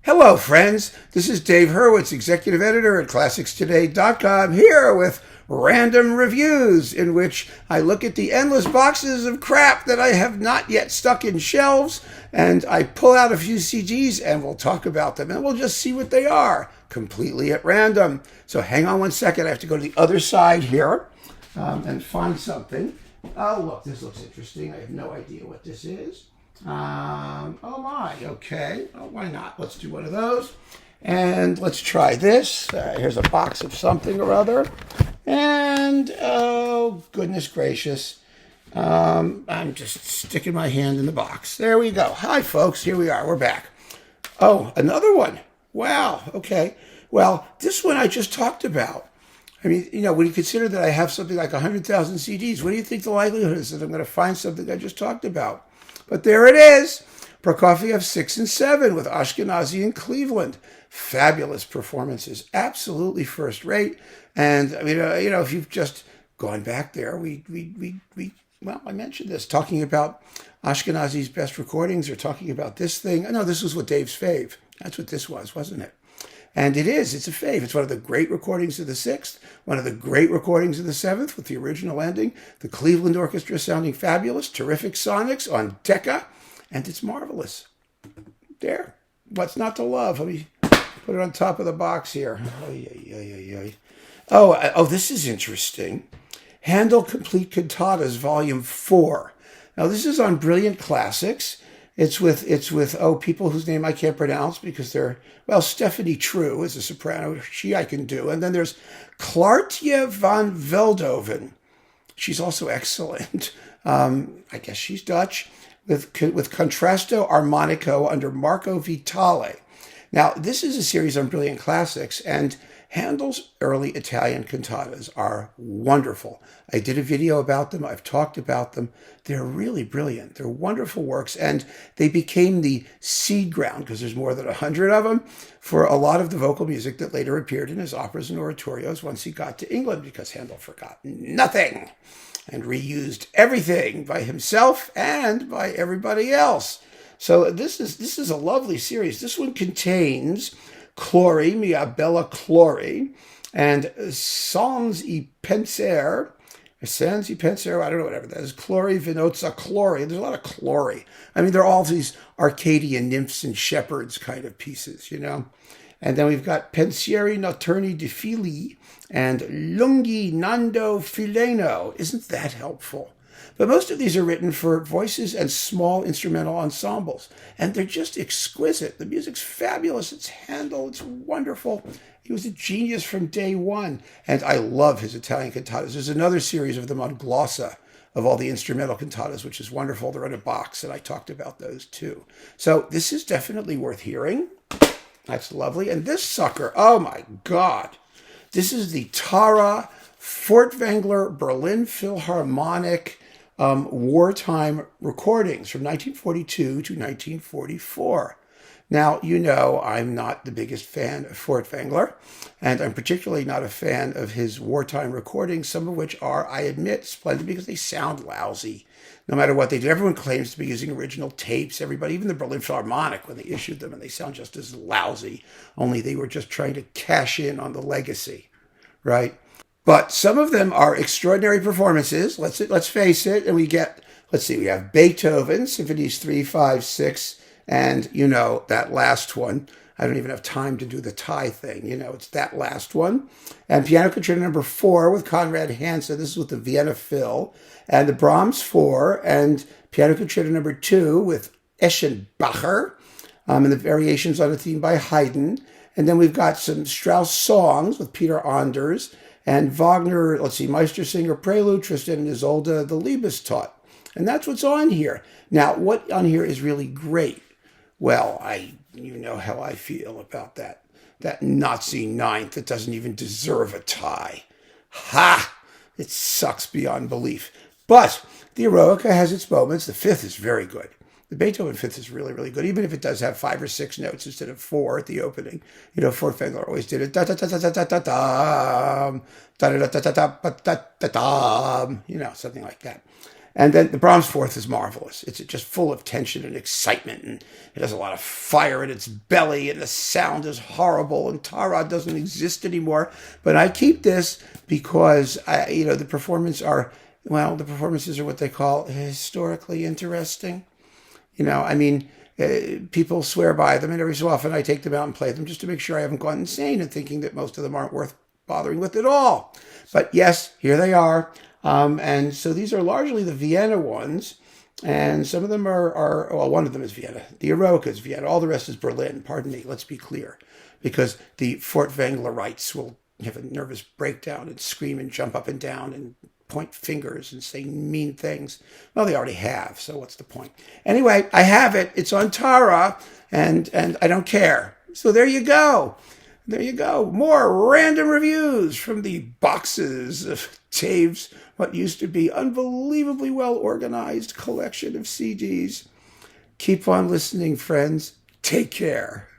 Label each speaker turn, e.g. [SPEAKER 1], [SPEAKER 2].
[SPEAKER 1] Hello, friends. This is Dave Hurwitz, executive editor at ClassicsToday.com, here with random reviews in which I look at the endless boxes of crap that I have not yet stuck in shelves, and I pull out a few CDs and we'll talk about them, and we'll just see what they are, completely at random. So hang on one second. I have to go to the other side here and find something. Oh, look, this looks interesting. I have no idea what this is. Oh my, okay. Oh, why not? Let's do one of those. And let's try this. Here's a box of something or other. And, oh, goodness gracious. I'm just sticking my hand in the box. There we go. Hi, folks. Here we are. We're back. Oh, another one. Wow. Okay. Well, this one I just talked about. I mean, when you consider that I have something like 100,000 CDs, what do you think the likelihood is that I'm going to find something I just talked about? But there it is, Prokofiev 6 and 7 with Ashkenazy in Cleveland. Fabulous performances, absolutely first rate. And I mean, if you've just gone back there, well, I mentioned this, talking about Ashkenazy's best recordings, or talking about this thing. No, this was what Dave's fave. That's what this was, wasn't it? And it's a fave. It's one of the great recordings of the 6th, one of the great recordings of the 7th with the original ending, the Cleveland Orchestra sounding fabulous, terrific sonics on Decca, and it's marvelous. There. What's not to love? Let me put it on top of the box here. Oh, this is interesting. Handel Complete Cantatas, Volume 4. Now, this is on Brilliant Classics. It's with people whose name I can't pronounce because they're, Stephanie True is a soprano. She I can do. And then there's Clartje van Veldhoven. She's also excellent. I guess she's Dutch. With Contrasto Armonico under Marco Vitale. Now, this is a series on Brilliant Classics, and Handel's early Italian cantatas are wonderful. I did a video about them. I've talked about them. They're really brilliant. They're wonderful works, and they became the seed ground, because there's more than 100 of them, for a lot of the vocal music that later appeared in his operas and oratorios once he got to England, because Handel forgot nothing and reused everything by himself and by everybody else. So this is a lovely series. This one contains Clori, Mia Bella Clori, and Sans y Penser, I don't know, whatever that is, Clori, Vinozza Clori. There's a lot of Clori. I mean, they're all these Arcadian nymphs and shepherds kind of pieces, And then we've got Pensieri Notturni di Fili and Lunghi Nando Fileno. Isn't that helpful? But most of these are written for voices and small instrumental ensembles. And they're just exquisite. The music's fabulous. It's Handel. It's wonderful. He was a genius from day one. And I love his Italian cantatas. There's another series of them on Glossa, of all the instrumental cantatas, which is wonderful. They're in a box, and I talked about those too. So this is definitely worth hearing. That's lovely. And this sucker, oh my God. This is the Tahra Furtwängler Berlin Philharmonic wartime recordings from 1942 to 1944. Now, I'm not the biggest fan of Furtwängler, and I'm particularly not a fan of his wartime recordings, some of which are, I admit, splendid because they sound lousy. No matter what they do, everyone claims to be using original tapes. Everybody, even the Berlin Philharmonic, when they issued them, and they sound just as lousy, only they were just trying to cash in on the legacy, right? But some of them are extraordinary performances. Let's face it. And we have Beethoven, Symphonies 3, 5, 6, and, that last one. I don't even have time to do the tie thing. It's that last one. And Piano Concerto number 4 with Conrad Hansen. This is with the Vienna Phil. And the Brahms 4 and Piano Concerto number 2 with Eschenbacher. And the variations on a theme by Haydn. And then we've got some Strauss songs with Peter Anders. And Wagner, Meistersinger Prelude, Tristan and Isolde, the Liebestod. And that's what's on here. Now, what on here is really great? Well, you know how I feel about that Nazi ninth that doesn't even deserve a tie. Ha! It sucks beyond belief. But the Eroica has its moments. The 5th is very good. The Beethoven 5th is really, really good, even if it does have 5 or 6 notes instead of 4 at the opening. Furtwängler always did it. Da da da da da da da da da da da da da da da, something like that. And then the Brahms Fourth is marvelous. It's just full of tension and excitement, and it has a lot of fire in its belly, and the sound is horrible, and Tahra doesn't exist anymore. But I keep this because the performances are what they call historically interesting. People swear by them, and every so often I take them out and play them just to make sure I haven't gone insane and thinking that most of them aren't worth bothering with at all. But yes, here they are. And so these are largely the Vienna ones, and some of them are one of them is Vienna. The Eroica is Vienna. All the rest is Berlin. Pardon me, let's be clear. Because the Furtwänglerites will have a nervous breakdown and scream and jump up and down and point fingers and say mean things. Well, they already have, so what's the point? Anyway, I have it. It's on Tahra, and I don't care. So there you go. There you go. More random reviews from the boxes of Dave's, what used to be unbelievably well-organized collection of CDs. Keep on listening, friends. Take care.